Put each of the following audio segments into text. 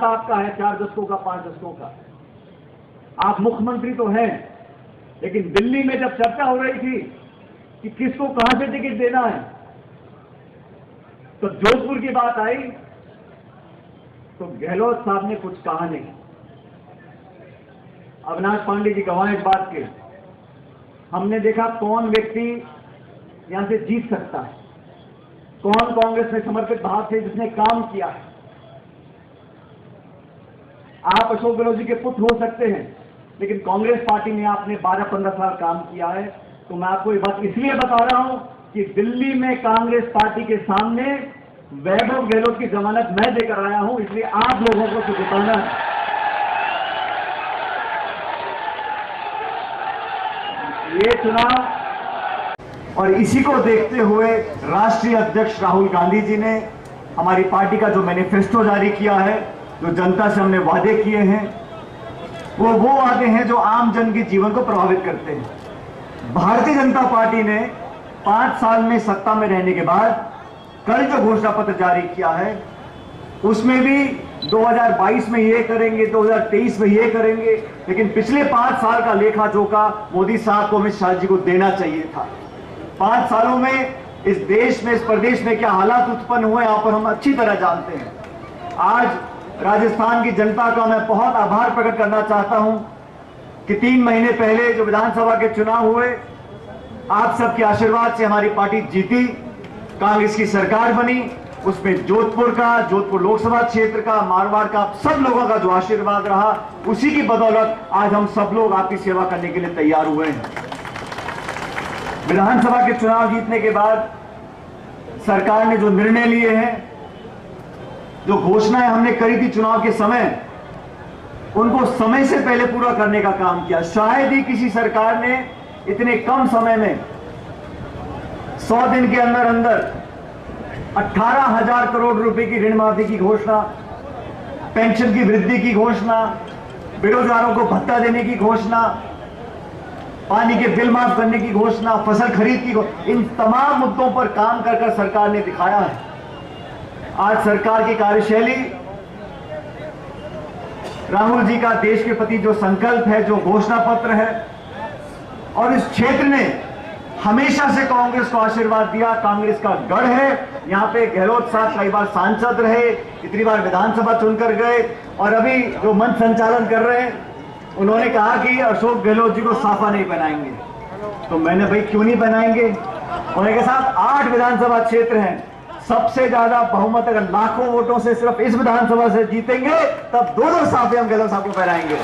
हाथ आपका है 4 दशकों का, 5 दशकों का। आप मुख्यमंत्री तो हैं, लेकिन दिल्ली में जब चर्चा हो रही थी कि किसको कहां से टिकट देना है, तो जोधपुर की बात आई तो गहलोत साहब ने कुछ कहा नहीं। अविनाश पांडे जी गवाह इस बात के। हमने देखा कौन व्यक्ति यहां से जीत सकता है, कौन कांग्रेस में समर्पित भाव से जिसने काम किया है। आप अशोक गहलोत जी के पुत्र हो सकते हैं, लेकिन कांग्रेस पार्टी में आपने 12-15 साल काम किया है। तो मैं आपको ये बात इसलिए बता रहा हूं कि दिल्ली में कांग्रेस पार्टी के सामने वैभव गहलोत की जमानत मैं देकर आया हूं, इसलिए आप लोगों को तो बताना है। ये चुनाव और इसी को देखते हुए राष्ट्रीय अध्यक्ष राहुल गांधी जी ने हमारी पार्टी का जो मैनिफेस्टो जारी किया है, जो जनता से हमने वादे किए हैं, वो वादे हैं जो आम जन के जीवन को प्रभावित करते हैं। भारतीय जनता पार्टी ने 5 साल में सत्ता में रहने के बाद कल जो घोषणा पत्र जारी किया है, उसमें भी 2022 में ये करेंगे, 2023 में ये करेंगे, लेकिन पिछले 5 साल का लेखा जोखा मोदी साहब को, अमित शाह जी को देना चाहिए था। 5 सालों में इस देश में, इस प्रदेश में क्या हालात उत्पन्न हुए, यहाँ पर हम अच्छी तरह जानते हैं। आज राजस्थान की जनता का मैं बहुत आभार प्रकट करना चाहता हूं कि 3 महीने पहले जो विधानसभा के चुनाव हुए, आप सबके आशीर्वाद से हमारी पार्टी जीती, कांग्रेस की सरकार बनी। उसमें जोधपुर लोकसभा क्षेत्र का, मारवाड़ का, सब लोगों का जो आशीर्वाद रहा, उसी की बदौलत आज हम सब लोग आपकी सेवा करने के लिए तैयार हुए हैं। विधानसभा के चुनाव जीतने के बाद सरकार ने जो निर्णय लिए हैं, जो घोषणाएं हमने करी थी चुनाव के समय, उनको समय से पहले पूरा करने का काम किया। शायद ही किसी सरकार ने इतने कम समय में 100 दिन के अंदर अंदर 18,000 करोड़ रुपए की ऋण माफी की घोषणा, पेंशन की वृद्धि की घोषणा, बेरोजगारों को भत्ता देने की घोषणा, पानी के बिल माफ करने की घोषणा, फसल खरीद की इन तमाम मुद्दों पर काम कर सरकार ने दिखाया है। आज सरकार की कार्यशैली, राहुल जी का देश के प्रति जो संकल्प है, जो घोषणा पत्र है, और इस क्षेत्र ने हमेशा से कांग्रेस को आशीर्वाद दिया। कांग्रेस का गढ़ है। यहाँ पे गहलोत साहब कई बार सांसद रहे, इतनी बार विधानसभा चुनकर गए, और अभी जो मंच संचालन कर रहे हैं, उन्होंने कहा कि अशोक गहलोत जी को साफा नहीं बनाएंगे। तो मैंने भाई क्यों नहीं बनाएंगे? उन्होंने कहा साहब 8 विधानसभा क्षेत्र हैं, सबसे ज्यादा बहुमत अगर लाखों वोटों से सिर्फ इस विधानसभा से जीतेंगे, तब 2 साफे हम गहलोत साहब को पहनाएंगे।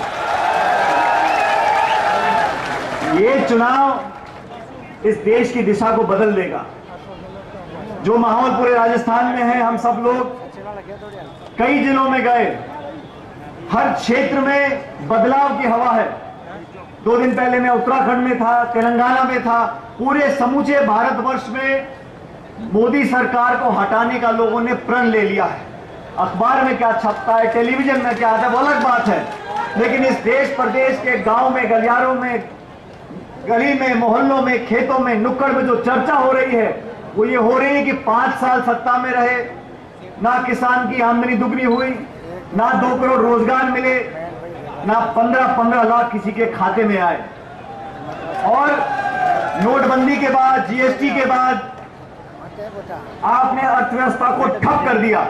ये चुनाव इस देश की दिशा को बदल देगा। जो माहौल पूरे राजस्थान में है, हम सब लोग कई जिलों में गए, हर क्षेत्र में बदलाव की हवा है। 2 दिन पहले मैं उत्तराखंड में था, तेलंगाना में था। पूरे समूचे भारतवर्ष में मोदी सरकार को हटाने का लोगों ने प्रण ले लिया है। अखबार में क्या छपता है, टेलीविजन में क्या आता है, वो अलग बात है, लेकिन इस देश प्रदेश के गांव में, गलियारों में, गली में, मोहल्लों में, खेतों में, नुक्कड़ में जो चर्चा हो रही है, वो ये हो रही है कि 5 साल सत्ता में रहे, ना किसान की आमदनी दुगनी हुई, ना 2 करोड़ रोजगार मिले, ना 15-15 लाख किसी के खाते में आए, और नोटबंदी के बाद, जीएसटी के बाद आपने अर्थव्यवस्था को ठप कर दिया।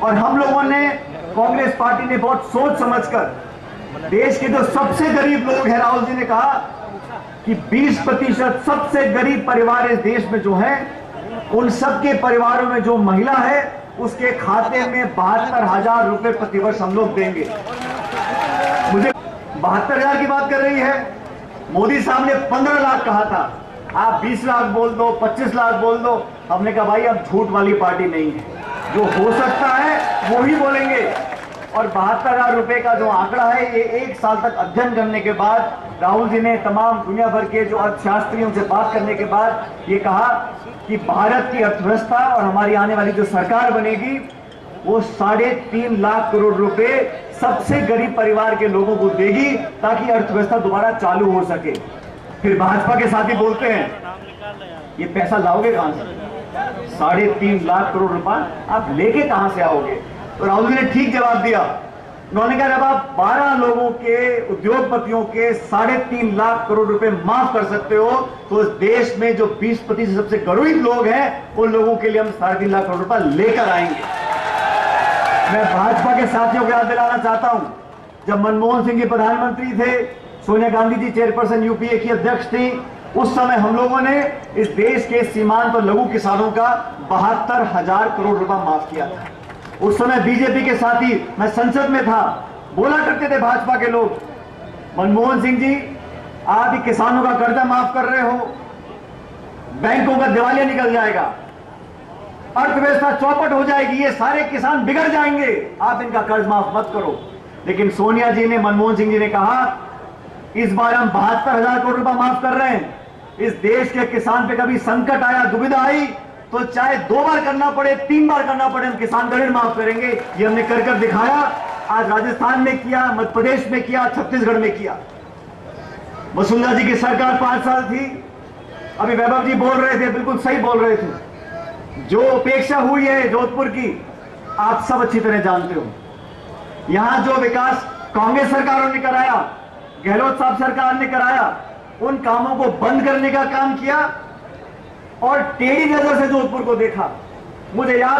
और हम लोगों ने, कांग्रेस पार्टी ने बहुत सोच समझकर, देश के जो सबसे गरीब लोग हैं, राहुल जी ने कहा कि 20% सबसे गरीब परिवार इस देश में जो है, उन सबके परिवारों में जो महिला है, उसके खाते में 72,000 रुपए प्रतिवर्ष हम लोग देंगे। मुझे 72,000 की बात कर रही है, मोदी साहब ने 15 लाख कहा था। आप 20 लाख बोल दो, 25 लाख बोल दो। हमने कहा भाई अब झूठ वाली पार्टी नहीं है, जो हो सकता है वो ही बोलेंगे। और 72,000 रुपए का जो आंकड़ा है, ये 1 साल तक अध्ययन करने के बाद राहुल जी ने तमाम दुनिया भर के जो अर्थशास्त्रियों से बात करने के बाद ये कहा कि भारत की अर्थव्यवस्था और हमारी आने वाली जो सरकार बनेगी, वो 3.5 लाख करोड़ रुपए सबसे गरीब परिवार के लोगों को देगी, ताकि अर्थव्यवस्था दोबारा चालू हो सके। फिर भाजपा के साथी बोलते हैं ये पैसा लाओगे कहां से? 3.5 लाख करोड़ रुपए आप लेके कहां से आओगे? तो राहुल जी ने ठीक जवाब दिया। उन्होंने कहा जब आप 12 लोगों के, उद्योगपतियों के 3.5 लाख करोड़ रुपए माफ कर सकते हो, तो इस देश में जो 20% सबसे गरीब लोग हैं उन लोगों के लिए हम 3.5 लाख करोड़ रुपए लेकर आएंगे। मैं भाजपा के साथियों को याद दिलाना चाहता हूं, जब मनमोहन सिंह जी प्रधानमंत्री थे, सोनिया गांधी जी चेयरपर्सन यूपीए की अध्यक्ष थी, उस समय हम लोगों ने इस देश के सीमांत और लघु किसानों का 72,000 करोड़ रुपए माफ किया था। उस समय बीजेपी के साथी, मैं संसद में था, बोला करते थे भाजपा के लोग, मनमोहन सिंह जी आप ही किसानों का कर्जा माफ कर रहे हो, बैंकों का दिवालिया निकल जाएगा, अर्थव्यवस्था चौपट हो जाएगी, ये सारे किसान बिगड़ जाएंगे, आप इनका कर्ज माफ मत करो। लेकिन सोनिया जी ने, मनमोहन सिंह जी ने कहा इस बार हम 72,000 करोड़ रुपए माफ कर रहे हैं। इस देश के किसान पे कभी संकट आया, दुविधा आई, तो चाहे 2 बार करना पड़े, 3 बार करना पड़े, हम किसान का ऋण माफ करेंगे। ये हमने कर कर दिखाया। आज राजस्थान में किया, मध्य प्रदेश में किया, छत्तीसगढ़ में किया। वसुंधरा जी की सरकार 5 साल थी। अभी वैभव जी बोल रहे थे, बिल्कुल सही बोल रहे थे, जो उपेक्षा हुई है जोधपुर की, आप सब अच्छी तरह जानते हो। यहां जो विकास कांग्रेस सरकारों ने कराया, गहलोत साहब सरकार ने कराया, उन कामों को बंद करने का काम किया और टेढ़ी नजर से जोधपुर को देखा। मुझे याद